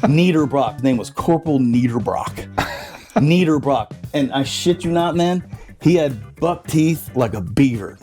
Niederbrock. His name was Corporal Niederbrock. Niederbrock. And I shit you not, man, he had buck teeth like a beaver.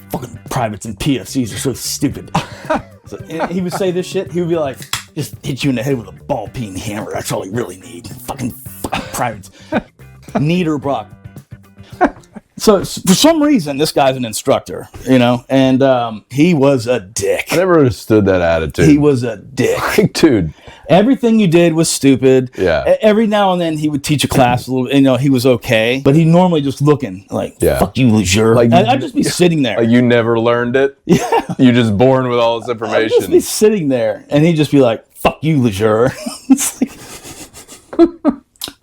Fucking privates and PFCs are so stupid. So, and he would say this shit. He would be like, just hit you in the head with a ball peen hammer. That's all you really need. Fucking privates. Niederbrock. So for some reason, this guy's an instructor, you know, and he was a dick. I never understood that attitude. He was a dick. Like, dude. Everything you did was stupid. Yeah. Every now and then he would teach a class a little, you know, he was okay, but he normally just looking like, fuck you, leisure. Like, I'd just be sitting there. Like you never learned it? Yeah. You're just born with all this information. I'd just be sitting there and he'd just be like, fuck you, leisure.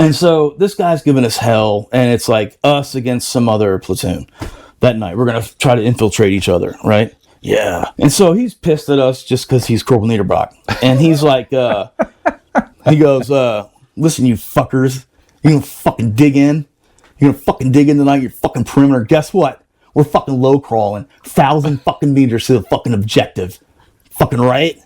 And so this guy's giving us hell, and it's like us against some other platoon that night. We're going to try to infiltrate each other, right? Yeah. And so he's pissed at us just because he's Corporal Niederbrock. And he's like, he goes, listen, you fuckers, you gonna fucking dig in? You're gonna fucking dig in tonight, your fucking perimeter. Guess what? We're fucking low crawling 1,000 fucking meters to the fucking objective. Fucking right?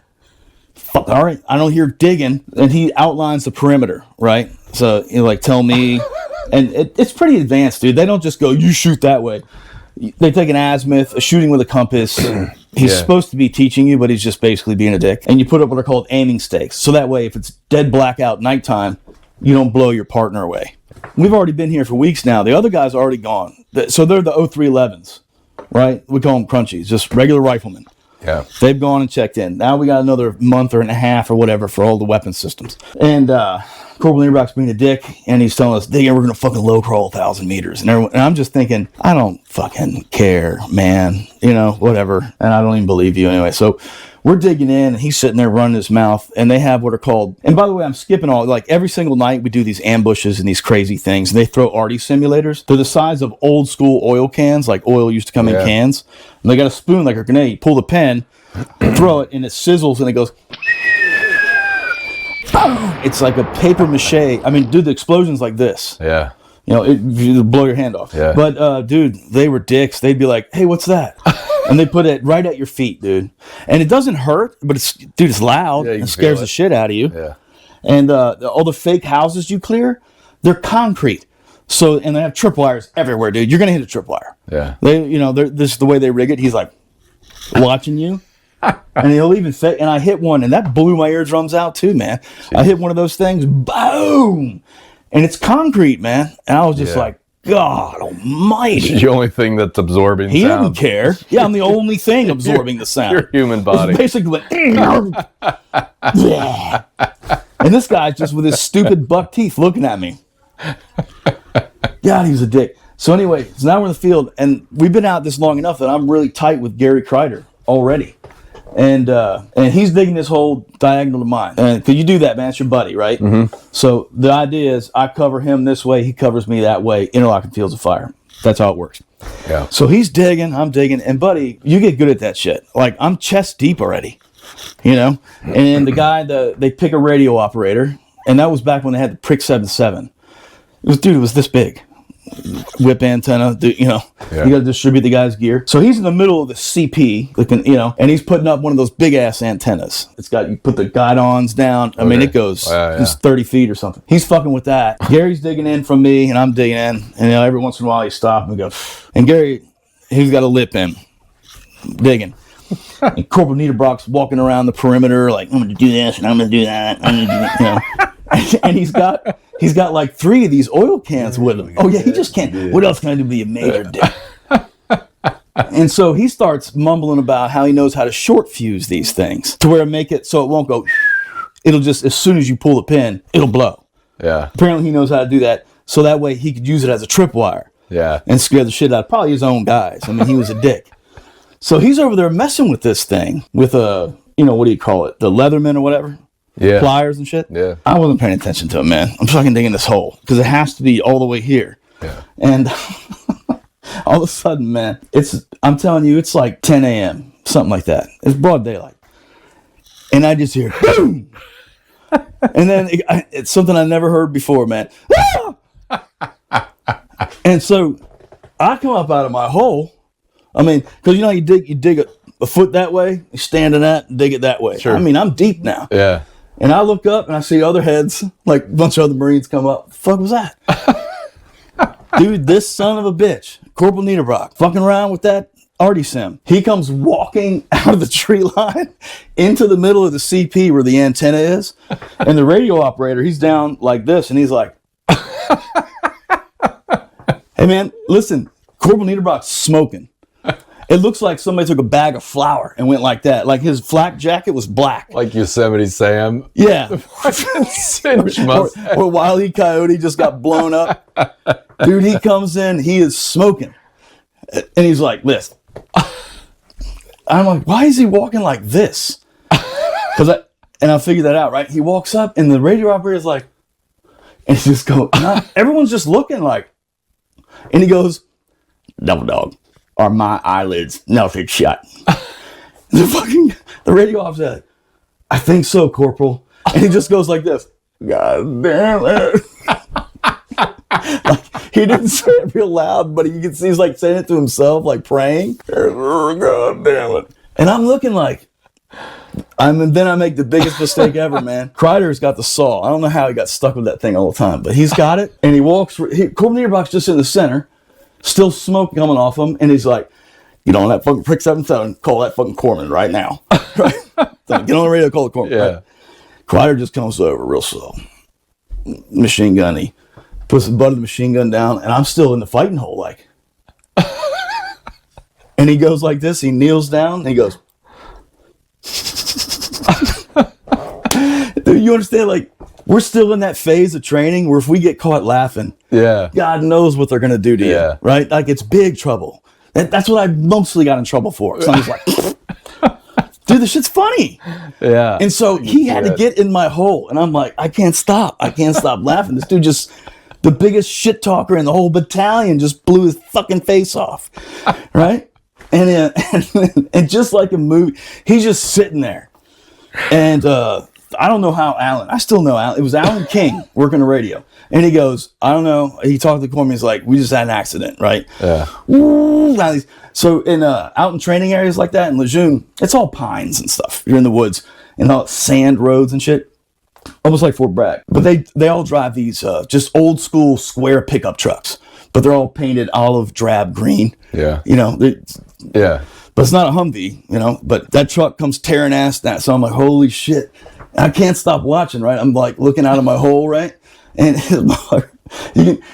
Fuck, all right. I don't hear digging. And he outlines the perimeter, right? So, you know, like, tell me. And it's pretty advanced, dude. They don't just go, you shoot that way. They take an azimuth, a shooting with a compass. He's supposed to be teaching you, but he's just basically being a dick. And you put up what are called aiming stakes. So that way, if it's dead blackout nighttime, you don't blow your partner away. We've already been here for weeks now. The other guys are already gone. So they're the 0311s, right? We call them crunchies, just regular riflemen. Yeah. They've gone and checked in. Now we got another month or and a half or whatever for all the weapon systems. And Corporal Niederbrock's being a dick, and he's telling us, we're going to fucking low crawl 1,000 meters. And I'm just thinking, I don't fucking care, man. You know, whatever. And I don't even believe you anyway. So we're digging in, and he's sitting there running his mouth, and they have what are called, and by the way, I'm skipping all, like every single night we do these ambushes and these crazy things, and they throw arty simulators. They're the size of old school oil cans, like oil used to come in cans. And they got a spoon like a grenade. You pull the pin, throw it, and it sizzles, and it goes, it's like a paper mache. I mean, dude, the explosion's like this. Yeah. You know, you blow your hand off. Yeah. But, dude, they were dicks. They'd be like, hey, what's that? And they put it right at your feet, dude. And it doesn't hurt, but it's loud. Yeah, it scares the shit out of you. Yeah. And all the fake houses you clear, they're concrete. So, and they have tripwires everywhere, dude. You're going to hit a tripwire. Yeah. This is the way they rig it. He's like watching you. And he'll even say, and I hit one, and that blew my eardrums out too, man. Jeez. I hit one of those things, boom! And it's concrete, man. And I was just like, God almighty. The only thing that's absorbing he sound. He didn't care. Yeah, I'm the only thing absorbing the sound. Your human body. It's basically like, yeah. And this guy's just with his stupid buck teeth looking at me. God, he was a dick. So anyway, so now we're in the field, and we've been out this long enough that I'm really tight with Gary Kreider already. And he's digging this hole diagonal to mine. And could you do that, man? It's your buddy, right? Mm-hmm. So the idea is I cover him this way, he covers me that way, interlocking fields of fire. That's how it works. Yeah. So he's digging, I'm digging, and buddy, you get good at that shit. Like, I'm chest deep already, you know? And the guy, they pick a radio operator, and that was back when they had the Prick 77. It was this big. Whip antenna, you know, you got to distribute the guy's gear. So he's in the middle of the CP, you know, and he's putting up one of those big ass antennas. It's got, you put the guidons down. I mean, it goes it's 30 feet or something. He's fucking with that. Gary's digging in from me, and I'm digging in. And you know, every once in a while, he stops and we go, and Gary, he's got a lip in, digging. And Corporal Niederbrock's walking around the perimeter, like, I'm going to do this and I'm going to do that. I'm going to do that, you know. And he's got like 3 of these oil cans with him. Oh yeah, he just can't. What else can I do to be a major dick? And so he starts mumbling about how he knows how to short fuse these things to where make it so it won't go. It'll just, as soon as you pull the pin, it'll blow. Yeah. Apparently he knows how to do that, so that way he could use it as a tripwire. Yeah. And scare the shit out of probably his own guys. I mean, he was a dick. So he's over there messing with this thing with a, you know, what do you call it? The Leatherman or whatever. Yeah. Pliers and shit. Yeah. I wasn't paying attention to it, man. I'm fucking digging this hole because it has to be all the way here. Yeah. And all of a sudden, man, I'm telling you, it's like 10 a.m., something like that. It's broad daylight. And I just hear, boom! And then it's something I never heard before, man. And so I come up out of my hole. I mean, because you know, you dig a foot that way, you stand in that and dig it that way. Sure. I mean, I'm deep now. Yeah. And I look up and I see other heads, like a bunch of other Marines come up. The fuck was that? Dude, this son of a bitch, Corporal Niederbrock, fucking around with that Artie Sim. He comes walking out of the tree line into the middle of the CP where the antenna is. And the radio operator, he's down like this. And he's like, hey man, listen, Corporal Niederbrock's smoking. It looks like somebody took a bag of flour and went like that. Like his flak jacket was black. Like Yosemite Sam. Yeah. Mustache. Or Wile E. Coyote just got blown up. Dude, he comes in, he is smoking. And he's like, listen. I'm like, why is he walking like this? And I figured that out, right? He walks up and the radio operator's like, and he just goes, everyone's just looking like, and he goes, double dog. Are my eyelids melted shut? The radio officer said, I think so, Corporal. And he just goes like this. God damn it. Like, he didn't say it real loud, but you can see he's like saying it to himself, like praying. God damn it. And I'm looking like, then I make the biggest mistake ever, man. Kreider's got the saw. I don't know how he got stuck with that thing all the time, but he's got it. And he walks, Corporal Niederbrock's just in the center. Still smoke coming off him, and he's like, get on that fucking prick 77, call that fucking corpsman right now. Right? So get on the radio, call the corpsman. Yeah. Right? Kreider just comes over real slow. Machine gunny. Puts the butt of the machine gun down, and I'm still in the fighting hole, like. And he goes like this, he kneels down, and he goes. Dude, you understand, like, we're still in that phase of training where if we get caught laughing, God knows what they're going to do to you, right? Like, it's big trouble. That's what I mostly got in trouble for. So I was like, dude, this shit's funny. Yeah. And so he had to get in my hole. And I'm like, I can't stop laughing. This dude just, the biggest shit talker in the whole battalion, just blew his fucking face off, right? And just like a movie, he's just sitting there. And I don't know how I still know Alan. It was Alan King working the radio. And he goes, I don't know. He talked to the corpsman. He's like, we just had an accident, right? Yeah. Ooh, so in out in training areas like that in Lejeune, it's all pines and stuff. You're in the woods and all sand roads and shit. Almost like Fort Bragg. But they all drive these just old school square pickup trucks. But they're all painted olive drab green. Yeah. You know, yeah. But it's not a Humvee, you know. But that truck comes tearing ass down. So I'm like, holy shit. I can't stop watching, right? I'm like looking out of my hole, right? And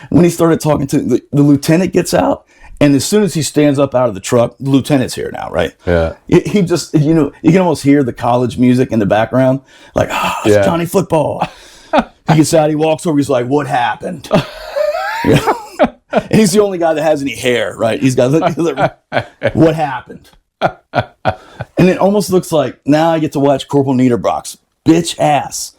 when he started talking to the lieutenant gets out, and as soon as he stands up out of the truck, the lieutenant's here now, right? Yeah. He just, you know, you can almost hear the college music in the background, like, it's Johnny Football. He gets out, he walks over, he's like, what happened? Yeah. And he's the only guy that has any hair, right? He's got, what happened? And it almost looks like now I get to watch Corporal Niederbrock's bitch ass.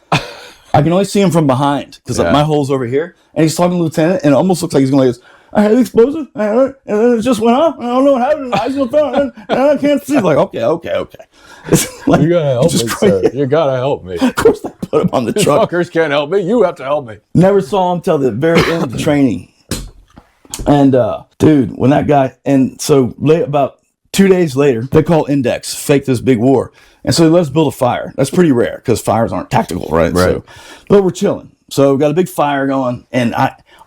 I can only see him from behind because my hole's over here, and he's talking to the lieutenant, and it almost looks like he's going like this. I had the explosive, and then it just went off. I don't know what happened. I just and I can't see. Like, okay. It's like, you gotta help me, sir. You gotta help me. Of course, they put him on the truck. Fuckers can't help me. You have to help me. Never saw him till the very end of the training. And dude, when that guy, and so about 2 days later, they call Index, fake this big war. And so let's build a fire. That's pretty rare because fires aren't tactical, right? So, but we're chilling. So we've got a big fire going, and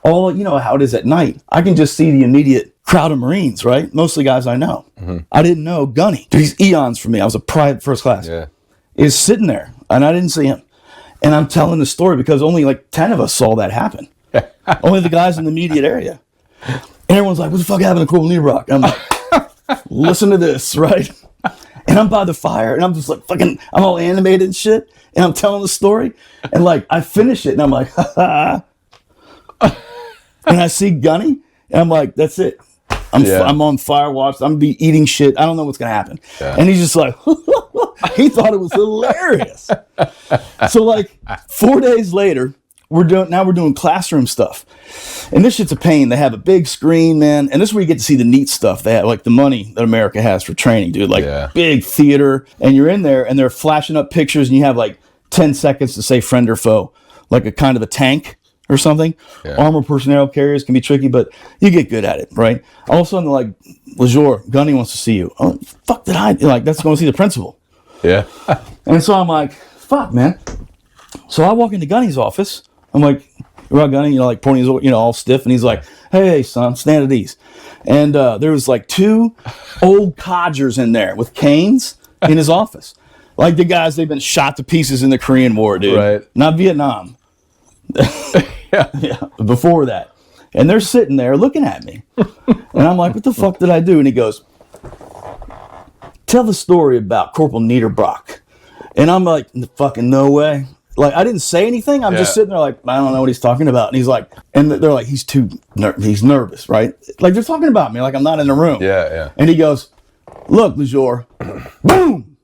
you know how it is at night. I can just see the immediate crowd of Marines, right? Mostly guys I know. Mm-hmm. I didn't know Gunny. Dude, he's eons for me. I was a private first class. Yeah. Is sitting there, and I didn't see him. And I'm telling the story because only like 10 of us saw that happen. Only the guys in the immediate area. And everyone's like, what the fuck happened to Corporal Niederbrock? And I'm like, listen to this, right? And I'm by the fire, and I'm just like fucking, I'm all animated and shit, and I'm telling the story, and like, I finish it, and I'm like, ha ha. And I see Gunny, and I'm like, that's it. I'm on fire watch. I'm be eating shit. I don't know what's going to happen. Yeah. And he's just like, he thought it was hilarious. So like 4 days later, we're doing classroom stuff. And this shit's a pain. They have a big screen, man. And this is where you get to see the neat stuff. They have like the money that America has for training, dude. Like big theater. And you're in there and they're flashing up pictures and you have like 10 seconds to say friend or foe. Like a kind of a tank or something. Yeah. Armored personnel carriers can be tricky, but you get good at it, right? All of a sudden, like, Lejour, Gunny wants to see you. Oh, fuck did I? Like, that's going to see the principal. Yeah. And so I'm like, fuck, man. So I walk into Gunny's office. I'm like, "Right, Gunny," like pointing his, all stiff, and he's like, "Hey, son, stand at ease." And there was like 2 old codgers in there with canes in his office, like the guys they've been shot to pieces in the Korean War, dude. Right. Not Vietnam. Yeah, before that. And they're sitting there looking at me, and I'm like, "What the fuck did I do?" And he goes, "Tell the story about Corporal Niederbrock." And I'm like, "Fucking no way." Like, I didn't say anything. I'm just sitting there like, I don't know what he's talking about. And he's like, and they're like, he's nervous, right? Like, they're talking about me like I'm not in the room. Yeah. And he goes, "Look, Lejour," boom,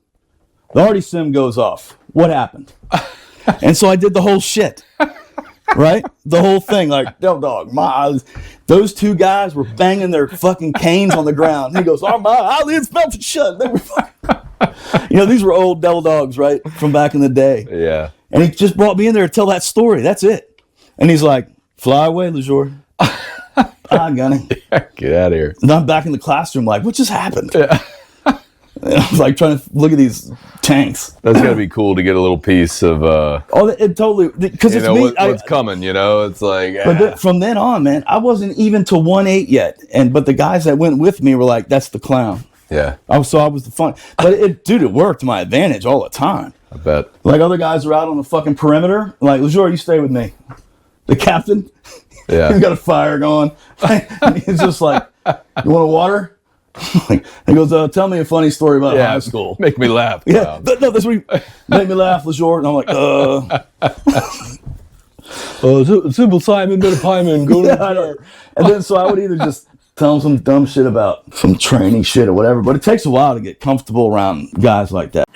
the Artie Sim goes off. What happened? And so I did the whole shit, right? The whole thing, like, "No, dog, those 2 guys were banging their fucking canes on the ground." And he goes, "Oh, my eyelids melted shut." They were these were old devil dogs, right? From back in the day. Yeah. And he just brought me in there to tell that story. That's it. And he's like, "Fly away, Lejour." Gunny. Get out of here. And I'm back in the classroom like, what just happened? Yeah. And I was like trying to look at these tanks. That's gotta be cool to get a little piece of It totally, because it's me. what's coming, It's like But from then on, man, I wasn't even to 1-8 yet. But the guys that went with me were like, "That's the clown." yeah. So I was the fun. But it worked to my advantage all the time. I bet. Like, other guys are out on the fucking perimeter. Like, "Lejour, you stay with me." The captain, Yeah. he's got a fire going. And he's just like, "You want a water?" He goes, "Tell me a funny story about high school." Make me laugh. Yeah, no, that's what he made me laugh, Lejour. And I'm like, Simple Simon, bit of Pyman, go I know. And then so I would either just tell him some dumb shit about some training shit or whatever. But it takes a while to get comfortable around guys like that.